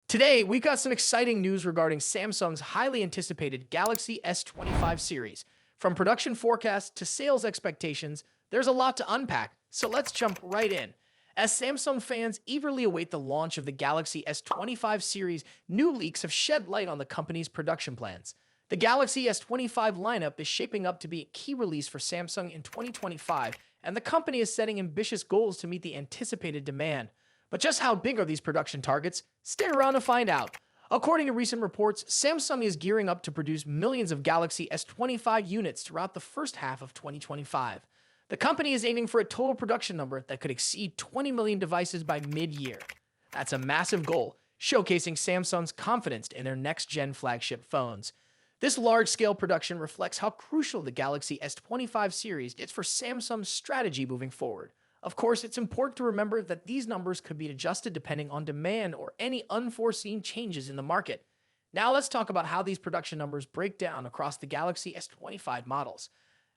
Today, we got some exciting news regarding Samsung's highly anticipated Galaxy S25 series. From production forecasts to sales expectations, there's a lot to unpack, so let's jump right in. As Samsung fans eagerly await the launch of the Galaxy S25 series, new leaks have shed light on the company's production plans. The Galaxy S25 lineup is shaping up to be a key release for Samsung in 2025, and the company is setting ambitious goals to meet the anticipated demand. But just how big are these production targets? Stay around to find out. According to recent reports, Samsung is gearing up to produce millions of Galaxy S25 units throughout the first half of 2025. The company is aiming for a total production number that could exceed 20 million devices by mid-year. That's a massive goal, showcasing Samsung's confidence in their next-gen flagship phones. This large-scale production reflects how crucial the Galaxy S25 series is for Samsung's strategy moving forward. Of course, it's important to remember that these numbers could be adjusted depending on demand or any unforeseen changes in the market. Now let's talk about how these production numbers break down across the Galaxy S25 models.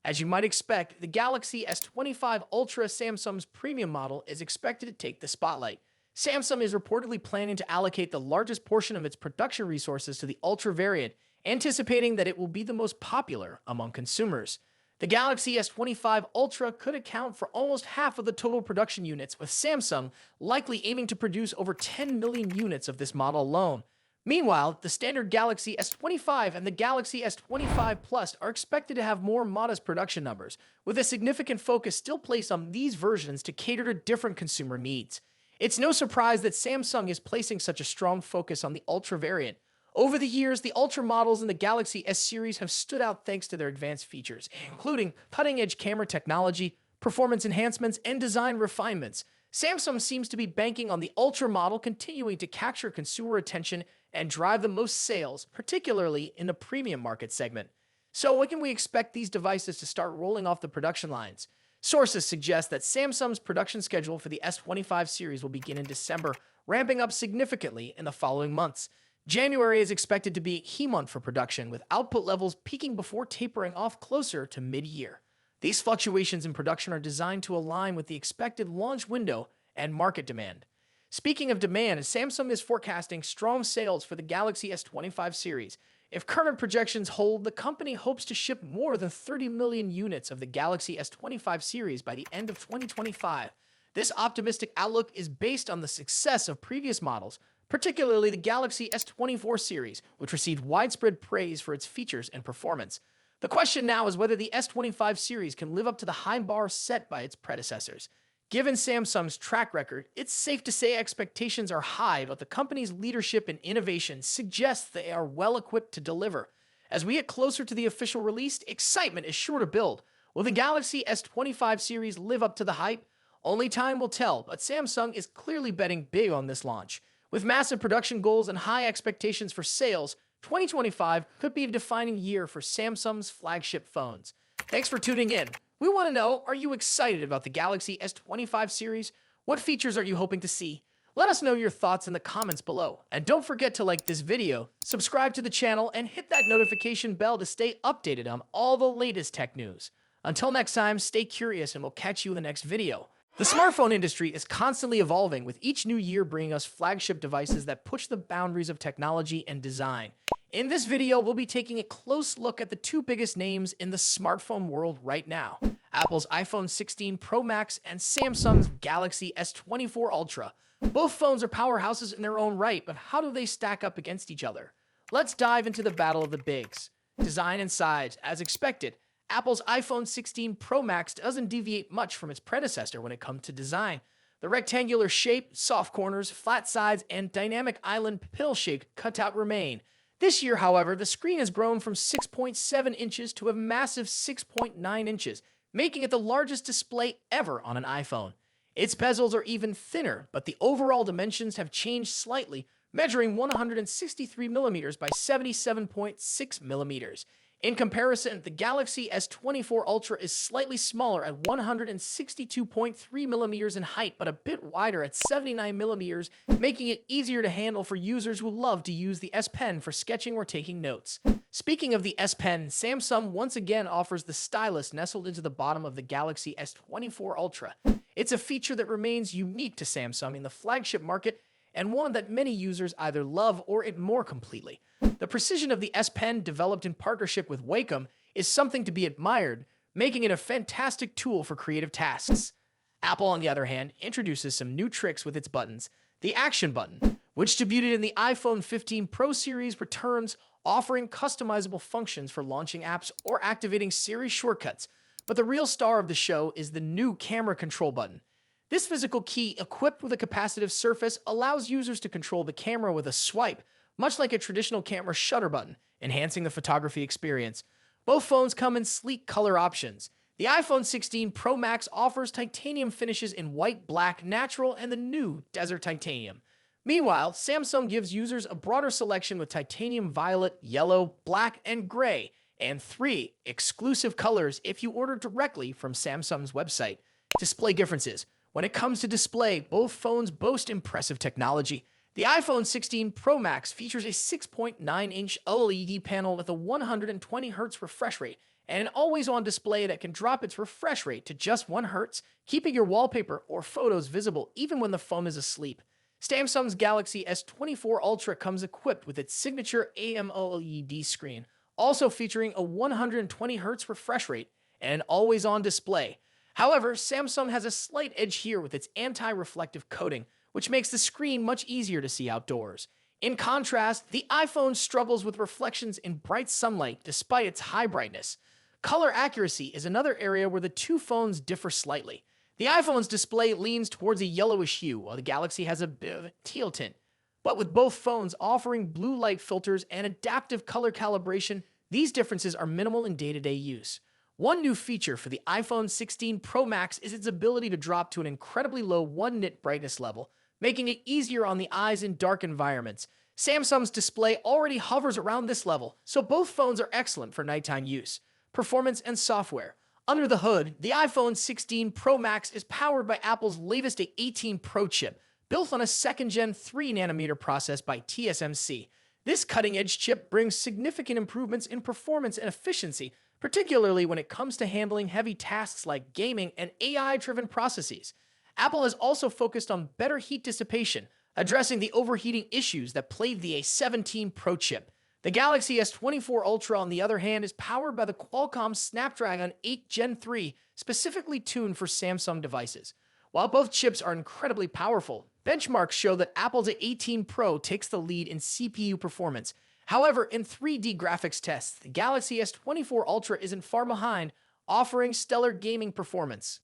As you might expect, the Galaxy S25 Ultra, Samsung's premium model, is expected to take the spotlight. Samsung is reportedly planning to allocate the largest portion of its production resources to the Ultra variant, anticipating that it will be the most popular among consumers. The Galaxy S25 Ultra could account for almost half of the total production units, with Samsung likely aiming to produce over 10 million units of this model alone. Meanwhile, the standard Galaxy S25 and the Galaxy S25 Plus are expected to have more modest production numbers, with a significant focus still placed on these versions to cater to different consumer needs. It's no surprise that Samsung is placing such a strong focus on the Ultra variant. Over the years, the Ultra models in the Galaxy S series have stood out thanks to their advanced features, including cutting-edge camera technology, performance enhancements, and design refinements. Samsung seems to be banking on the Ultra model continuing to capture consumer attention and drive the most sales, particularly in the premium market segment. So when can we expect these devices to start rolling off the production lines? Sources suggest that Samsung's production schedule for the S25 series will begin in December, ramping up significantly in the following months. January is expected to be a key month for production, with output levels peaking before tapering off closer to mid-year. These fluctuations in production are designed to align with the expected launch window and market demand. Speaking of demand, Samsung is forecasting strong sales for the Galaxy S25 series. If current projections hold, the company hopes to ship more than 30 million units of the Galaxy S25 series by the end of 2025. This optimistic outlook is based on the success of previous models, particularly the Galaxy S24 series, which received widespread praise for its features and performance. The question now is whether the S25 series can live up to the high bar set by its predecessors. Given Samsung's track record, it's safe to say expectations are high, but the company's leadership and innovation suggests they are well equipped to deliver. As we get closer to the official release, excitement is sure to build. Will the Galaxy S25 series live up to the hype? Only time will tell, but Samsung is clearly betting big on this launch. With massive production goals and high expectations for sales, 2025 could be a defining year for Samsung's flagship phones. Thanks for tuning in. We want to know, are you excited about the Galaxy S25 series? What features are you hoping to see? Let us know your thoughts in the comments below. And don't forget to like this video, subscribe to the channel, and hit that notification bell to stay updated on all the latest tech news. Until next time, stay curious and we'll catch you in the next video. The smartphone industry is constantly evolving, with each new year bringing us flagship devices that push the boundaries of technology and design. In this video, we'll be taking a close look at the two biggest names in the smartphone world right now: Apple's iPhone 16 Pro Max and Samsung's Galaxy S24 Ultra. Both phones are powerhouses in their own right, but how do they stack up against each other? Let's dive into the battle of the bigs. Design and size. As expected, Apple's iPhone 16 Pro Max doesn't deviate much from its predecessor when it comes to design. The rectangular shape, soft corners, flat sides, and dynamic island pill-shaped cutout remain. This year, however, the screen has grown from 6.7 inches to a massive 6.9 inches, making it the largest display ever on an iPhone. Its bezels are even thinner, but the overall dimensions have changed slightly, measuring 163 millimeters by 77.6 millimeters. In comparison, the Galaxy S24 Ultra is slightly smaller at 162.3 millimeters in height, but a bit wider at 79 millimeters, making it easier to handle for users who love to use the S Pen for sketching or taking notes. Speaking of the S Pen, Samsung once again offers the stylus nestled into the bottom of the Galaxy S24 Ultra. It's a feature that remains unique to Samsung in the flagship market and one that many users either love or ignore completely. The precision of the S Pen, developed in partnership with Wacom, is something to be admired, making it a fantastic tool for creative tasks. Apple, on the other hand, introduces some new tricks with its buttons. The Action button, which debuted in the iPhone 15 Pro series, returns, offering customizable functions for launching apps or activating Siri shortcuts. But the real star of the show is the new camera control button. This physical key, equipped with a capacitive surface, allows users to control the camera with a swipe, much like a traditional camera shutter button, enhancing the photography experience. Both phones come in sleek color options. The iPhone 16 Pro Max offers titanium finishes in white, black, natural, and the new Desert Titanium. Meanwhile, Samsung gives users a broader selection with titanium violet, yellow, black, and gray, and 3 exclusive colors if you order directly from Samsung's website. Display differences. When it comes to display, both phones boast impressive technology. The iPhone 16 Pro Max features a 6.9-inch OLED panel with a 120Hz refresh rate and an always-on display that can drop its refresh rate to just 1 Hz, keeping your wallpaper or photos visible even when the phone is asleep. Samsung's Galaxy S24 Ultra comes equipped with its signature AMOLED screen, also featuring a 120Hz refresh rate and an always-on display. However, Samsung has a slight edge here with its anti-reflective coating, which makes the screen much easier to see outdoors. In contrast, the iPhone struggles with reflections in bright sunlight despite its high brightness. Color accuracy is another area where the two phones differ slightly. The iPhone's display leans towards a yellowish hue, while the Galaxy has a bit of a teal tint. But with both phones offering blue light filters and adaptive color calibration, these differences are minimal in day-to-day use. One new feature for the iPhone 16 Pro Max is its ability to drop to an incredibly low 1-nit brightness level, making it easier on the eyes in dark environments. Samsung's display already hovers around this level, so both phones are excellent for nighttime use. Performance and software. Under the hood, the iPhone 16 Pro Max is powered by Apple's latest A18 Pro chip, built on a second-gen 3nm process by TSMC. This cutting-edge chip brings significant improvements in performance and efficiency, particularly when it comes to handling heavy tasks like gaming and AI-driven processes. Apple has also focused on better heat dissipation, addressing the overheating issues that plagued the A17 Pro chip. The Galaxy S24 Ultra, on the other hand, is powered by the Qualcomm Snapdragon 8 Gen 3, specifically tuned for Samsung devices. While both chips are incredibly powerful, benchmarks show that Apple's A18 Pro takes the lead in CPU performance. However, in 3D graphics tests, the Galaxy S24 Ultra isn't far behind, offering stellar gaming performance.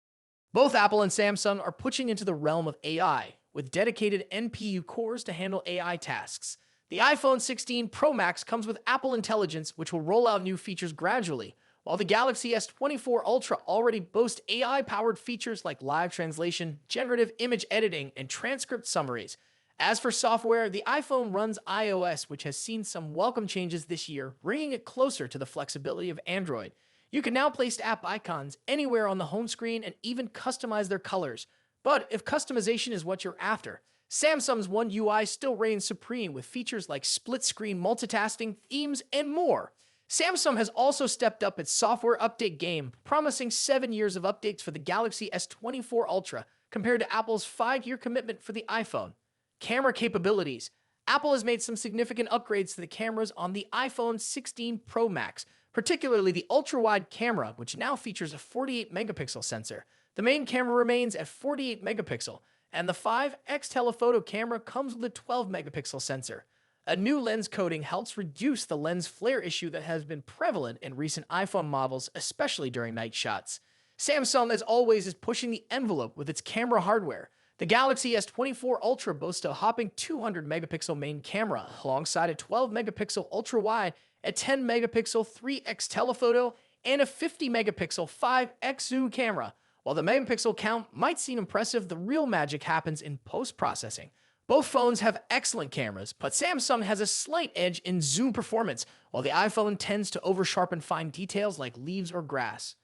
Both Apple and Samsung are pushing into the realm of AI, with dedicated NPU cores to handle AI tasks. The iPhone 16 Pro Max comes with Apple Intelligence, which will roll out new features gradually, while the Galaxy S24 Ultra already boasts AI-powered features like live translation, generative image editing, and transcript summaries. As for software, the iPhone runs iOS, which has seen some welcome changes this year, bringing it closer to the flexibility of Android. You can now place app icons anywhere on the home screen and even customize their colors. But if customization is what you're after, Samsung's One UI still reigns supreme with features like split-screen multitasking, themes, and more. Samsung has also stepped up its software update game, promising 7 years of updates for the Galaxy S24 Ultra, compared to Apple's 5-year commitment for the iPhone. Camera capabilities. Apple has made some significant upgrades to the cameras on the iPhone 16 Pro Max, particularly the ultra-wide camera, which now features a 48-megapixel sensor. The main camera remains at 48 megapixel, and the 5x telephoto camera comes with a 12-megapixel sensor. A new lens coating helps reduce the lens flare issue that has been prevalent in recent iPhone models, especially during night shots. Samsung, as always, is pushing the envelope with its camera hardware. The Galaxy S24 Ultra boasts a hopping 200-megapixel main camera, alongside a 12-megapixel ultra-wide, a 10-megapixel 3x telephoto, and a 50-megapixel 5x zoom camera. While the megapixel count might seem impressive, the real magic happens in post-processing. Both phones have excellent cameras, but Samsung has a slight edge in zoom performance, while the iPhone tends to over-sharpen fine details like leaves or grass.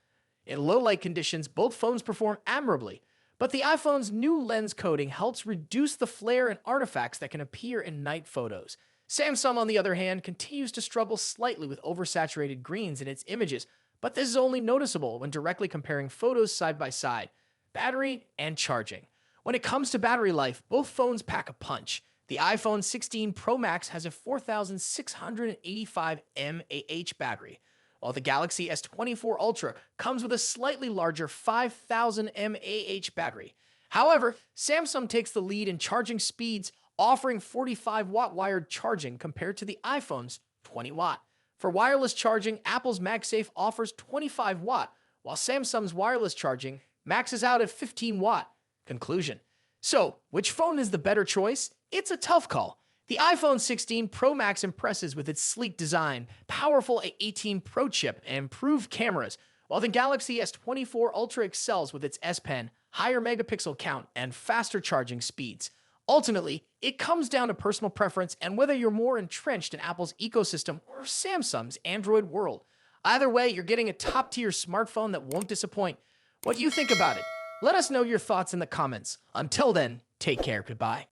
In low-light conditions, both phones perform admirably, but the iPhone's new lens coating helps reduce the flare and artifacts that can appear in night photos. Samsung, on the other hand, continues to struggle slightly with oversaturated greens in its images, but this is only noticeable when directly comparing photos side by side. Battery and charging. When it comes to battery life, both phones pack a punch. The iPhone 16 Pro Max has a 4,685 mAh battery, while the Galaxy S24 Ultra comes with a slightly larger 5,000 mAh battery. However, Samsung takes the lead in charging speeds, offering 45-watt wired charging compared to the iPhone's 20-watt. For wireless charging, Apple's MagSafe offers 25-watt, while Samsung's wireless charging maxes out at 15-watt. Conclusion. So, which phone is the better choice? It's a tough call. The iPhone 16 Pro Max impresses with its sleek design, powerful A18 Pro chip, and improved cameras, while the Galaxy S24 Ultra excels with its S Pen, higher megapixel count, and faster charging speeds. Ultimately, it comes down to personal preference and whether you're more entrenched in Apple's ecosystem or Samsung's Android world. Either way, you're getting a top-tier smartphone that won't disappoint. What do you think about it? Let us know your thoughts in the comments. Until then, take care. Goodbye.